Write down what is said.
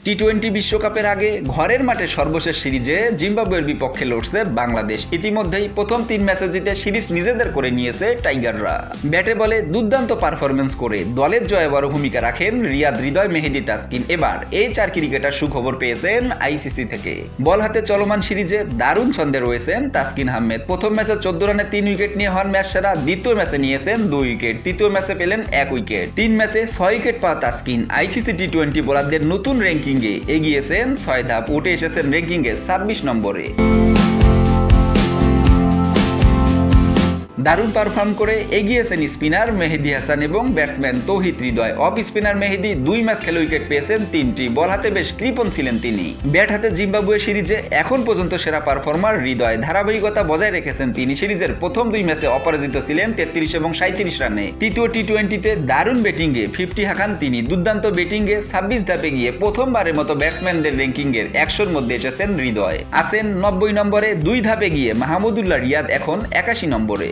টি-20 বিশ্বকাপের আগে ঘরের মাঠে সর্বশেষ সিরিজে জিম্বাবুয়ের বিপক্ষে লড়ছে বাংলাদেশ। ইতিমধ্যেই প্রথম 3 ম্যাচে জিতে সিরিজ নিজেদের করে নিয়েছে টাইগাররা। ব্যাটে বলে দুর্দান্ত পারফরমেন্স করে দলের জয়ে বড় ভূমিকা রাখেন রিয়াদ হৃদয়, মেহেদী তাসকিন। এবার এই 4 ক্রিকেটার সুখবর পেয়েছেন আইসিসি থেকে। বল হাতে চলমান সিরিজে দারুণ ছন্দে রয়েছেন তাসকিন আহমেদ। প্রথম ম্যাচে 14 রানে 3 উইকেট নিয়ে হন ম্যাচ সেরা। দ্বিতীয় ম্যাচে নিয়েছেন 2 উইকেট। তৃতীয় ম্যাচে পেলেন 1 উইকেট। 3 ম্যাচে 6 উইকেট পাওয়া তাসকিন আইসিসি টি-20 বোলারদের নতুন র্যাঙ্কিং এগিয়েছেন 6 ধাপ, উঠে এসেছেন র্যাঙ্কিংয়ে 26 নম্বরে। দারুণ পারফর্ম করে এগিয়েছেন স্পিনার মেহেদী হাসান এবং ব্যাটসম্যান তৌহিদ হৃদয়। অফ স্পিনার মেহেদী 2 ম্যাচ খেলে উইকেট পেয়েছেন 3টি। বল হাতে বেশ কৃপণ ছিলেন তিনি। ব্যাট হাতে জিম্বাবুয়ে সিরিজে এখন পর্যন্ত সেরা পারফর্মার হৃদয়। ধারাবাহিকতা বজায় রেখেছেন তিনি। সিরিজের প্রথম 2 ম্যাচে অপরাজিত ছিলেন 33 এবং 37 রানে। তৃতীয় টি-20তে দারুণ ব্যাটিংয়ে 50 হাঁকান তিনি। দুর্দান্ত ব্যাটিংয়ে 26 ধাপে গিয়ে প্রথমবারের মতো ব্যাটসম্যানদের র্যাঙ্কিংয়ের 100-র মধ্যে এসেছেন হৃদয়। আছেন 90 নম্বরে। 2 ধাপে গিয়ে মাহমুদুল্লাহ রিয়াদ এখন 81 নম্বরে।